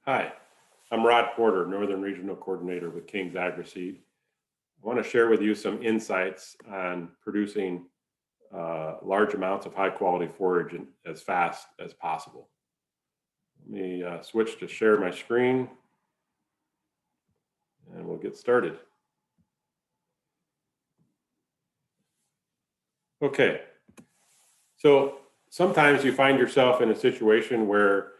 Hi, I'm Rod Porter, Northern Regional Coordinator with King's AgriSeed. I want to share with you some insights on producing large amounts of high quality forage as fast as possible. Let me switch to share my screen and we'll get started. Okay, so sometimes you find yourself in a situation where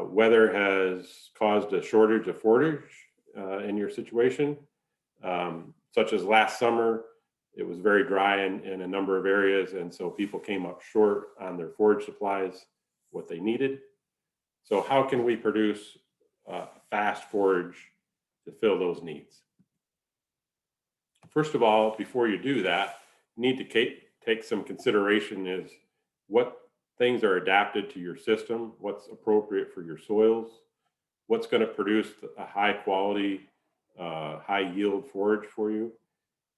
weather has caused a shortage of forage in your situation. Such as last summer, it was very dry in a number of areas, and so people came up short on their forage supplies, what they needed. So how can we produce fast forage to fill those needs? First of all, before you do that, you need to take some consideration is what things are adapted to your system, what's appropriate for your soils, what's going to produce a high quality, high yield forage for you,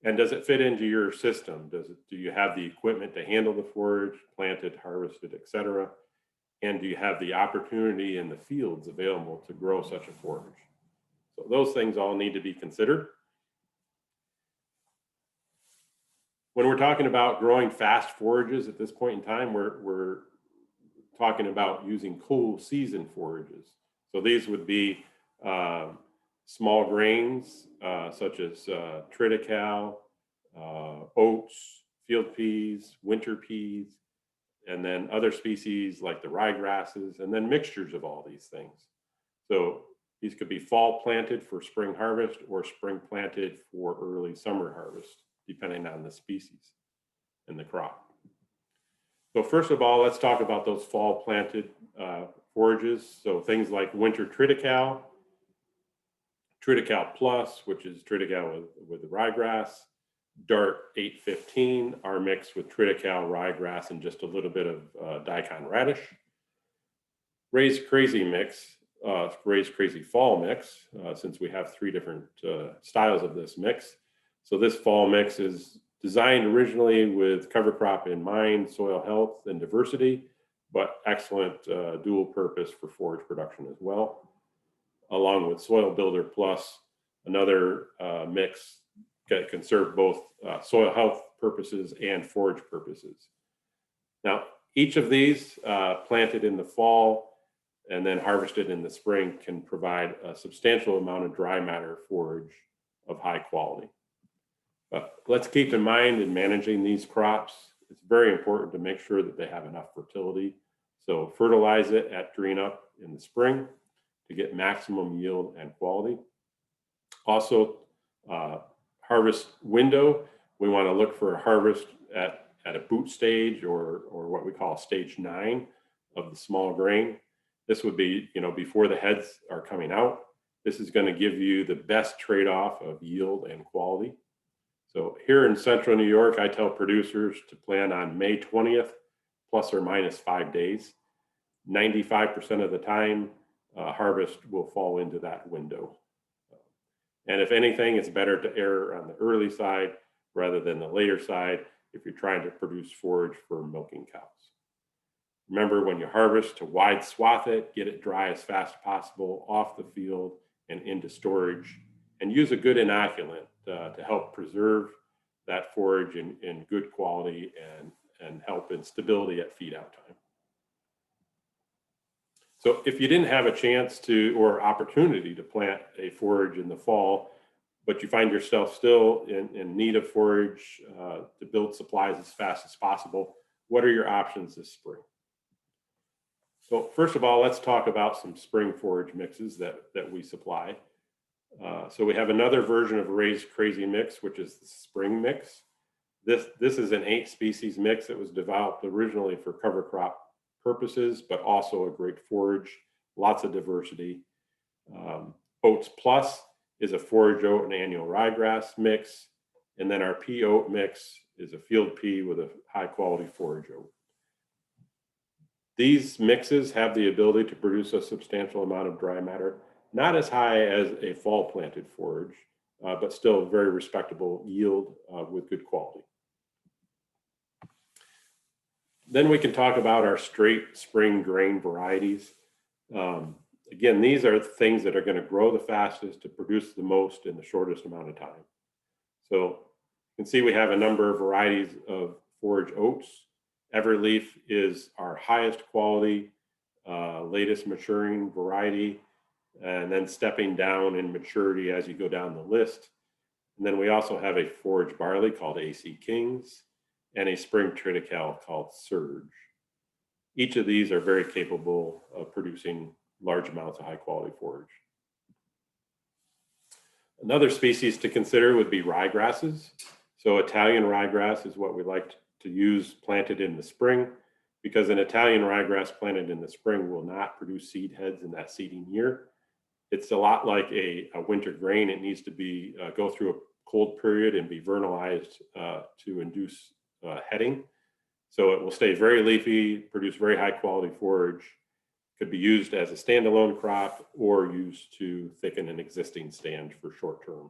and does it fit into your system? Do you have the equipment to handle the forage, planted, harvested, etc.? And do you have the opportunity in the fields available to grow such a forage? So those things all need to be considered. When we're talking about growing fast forages at this point in time, we're talking about using cool season forages. So these would be small grains such as triticale, oats, field peas, winter peas, and then other species like the rye grasses, and then mixtures of all these things. So these could be fall planted for spring harvest or spring planted for early summer harvest, depending on the species and the crop. So first of all, let's talk about those fall planted forages. So things like winter triticale, triticale plus, which is triticale with the ryegrass, dart 815 are mixed with triticale, ryegrass, and just a little bit of daikon radish. Ray's crazy mix, Ray's crazy fall mix, since we have three different styles of this mix. So this fall mix is designed originally with cover crop in mind, soil health and diversity, but excellent dual purpose for forage production as well, along with Soil Builder Plus, another mix that can serve both soil health purposes and forage purposes. Now, each of these planted in the fall and then harvested in the spring can provide a substantial amount of dry matter forage of high quality. But let's keep in mind in managing these crops, it's very important to make sure that they have enough fertility. So fertilize it at green up in the spring to get maximum yield and quality. Also, harvest window, we want to look for a harvest at a boot stage or what we call stage 9 of the small grain. This would be, before the heads are coming out. This is going to give you the best trade-off of yield and quality. So here in central New York, I tell producers to plan on May 20th, plus or minus 5 days. 95% of the time, harvest will fall into that window. And if anything, it's better to err on the early side rather than the later side if you're trying to produce forage for milking cows. Remember, when you harvest, to wide swath it, get it dry as fast as possible off the field and into storage, and use a good inoculant to help preserve that forage in good quality and help in stability at feed out time. So if you didn't have a chance to or opportunity to plant a forage in the fall, but you find yourself still in need of forage to build supplies as fast as possible, what are your options this spring? So first of all, let's talk about some spring forage mixes that we supply. So we have another version of Ray's Crazy Mix, which is the spring mix. This is an 8 species mix that was developed originally for cover crop purposes, but also a great forage, lots of diversity. Oats Plus is a forage oat and annual ryegrass mix. And then our pea oat mix is a field pea with a high quality forage oat. These mixes have the ability to produce a substantial amount of dry matter, not as high as a fall planted forage, but still very respectable yield with good quality. Then we can talk about our straight spring grain varieties. Again, these are things that are going to grow the fastest to produce the most in the shortest amount of time. So you can see we have a number of varieties of forage oats. Everleaf is our highest quality, latest maturing variety, and then stepping down in maturity as you go down the list. And then we also have a forage barley called AC Kings and a spring triticale called Surge. Each of these are very capable of producing large amounts of high quality forage. Another species to consider would be rye grasses. So Italian ryegrass is what we like to use planted in the spring, because an Italian ryegrass planted in the spring will not produce seed heads in that seeding year. It's a lot like a winter grain. It needs to be go through a cold period and be vernalized to induce heading. So it will stay very leafy, produce very high quality forage, could be used as a standalone crop or used to thicken an existing stand for short term.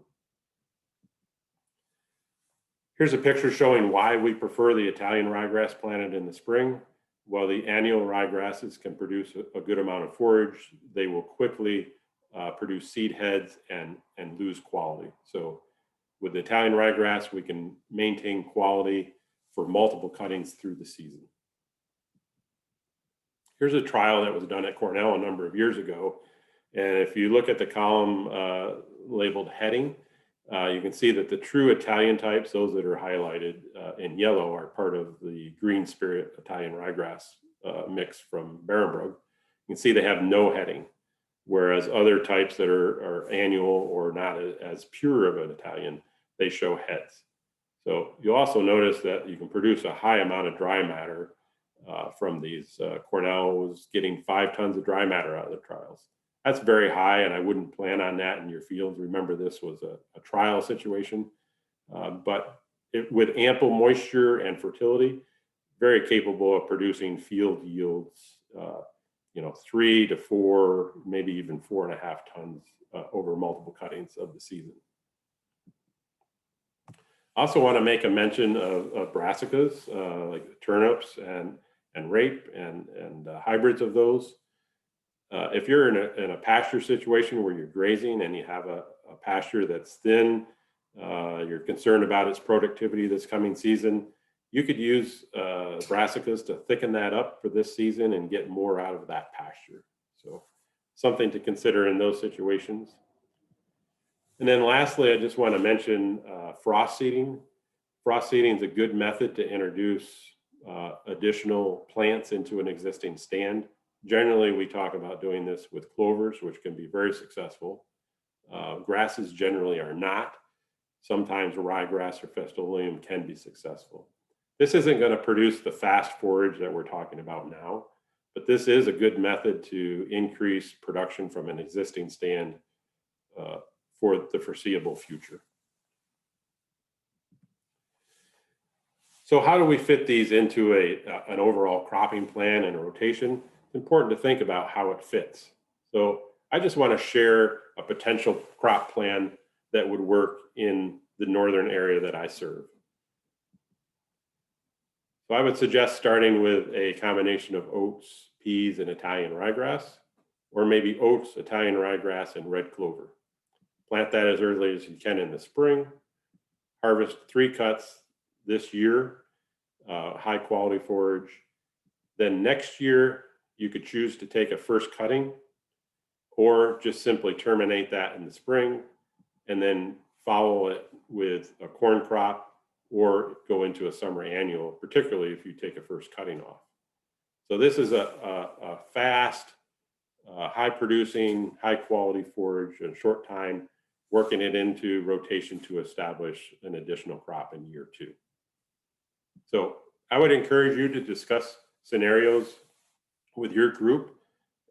Here's a picture showing why we prefer the Italian ryegrass planted in the spring. While the annual ryegrasses can produce a good amount of forage, they will quickly produce seed heads and lose quality. So with the Italian ryegrass, we can maintain quality for multiple cuttings through the season. Here's a trial that was done at Cornell a number of years ago. And if you look at the column labeled heading, you can see that the true Italian types, those that are highlighted in yellow, are part of the Green Spirit Italian ryegrass mix from Barenbrug. You can see they have no heading, whereas other types that are annual or not as pure of an Italian, they show heads. So you'll also notice that you can produce a high amount of dry matter from these. Cornell was getting 5 tons of dry matter out of the trials. That's very high, and I wouldn't plan on that in your fields. Remember, this was a trial situation, but with ample moisture and fertility, very capable of producing field yields, 3 to 4, maybe even 4.5 tons over multiple cuttings of the season. I also want to make a mention of brassicas, like turnips and rape and hybrids of those. If you're in a pasture situation where you're grazing and you have a pasture that's thin, you're concerned about its productivity this coming season, you could use brassicas to thicken that up for this season and get more out of that pasture. So something to consider in those situations. And then lastly, I just want to mention frost seeding. Frost seeding is a good method to introduce additional plants into an existing stand. Generally, we talk about doing this with clovers, which can be very successful. Grasses generally are not. Sometimes ryegrass or festolium can be successful. This isn't going to produce the fast forage that we're talking about now, but this is a good method to increase production from an existing stand for the foreseeable future. So how do we fit these into an overall cropping plan and a rotation? It's important to think about how it fits. So I just want to share a potential crop plan that would work in the northern area that I serve. So I would suggest starting with a combination of oats, peas, and Italian ryegrass, or maybe oats, Italian ryegrass, and red clover. Plant that as early as you can in the spring. Harvest 3 cuts this year, high quality forage. Then next year, you could choose to take a first cutting or just simply terminate that in the spring and then follow it with a corn crop or go into a summer annual, particularly if you take a first cutting off. So this is a fast, high producing, high quality forage in a short time, working it into rotation to establish an additional crop in year 2. So I would encourage you to discuss scenarios with your group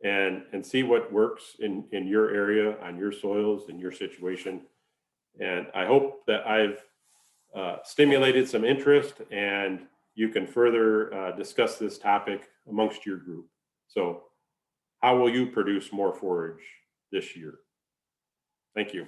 and see what works in your area, on your soils, in your situation. And I hope that I've stimulated some interest and you can further discuss this topic amongst your group. So how will you produce more forage this year? Thank you.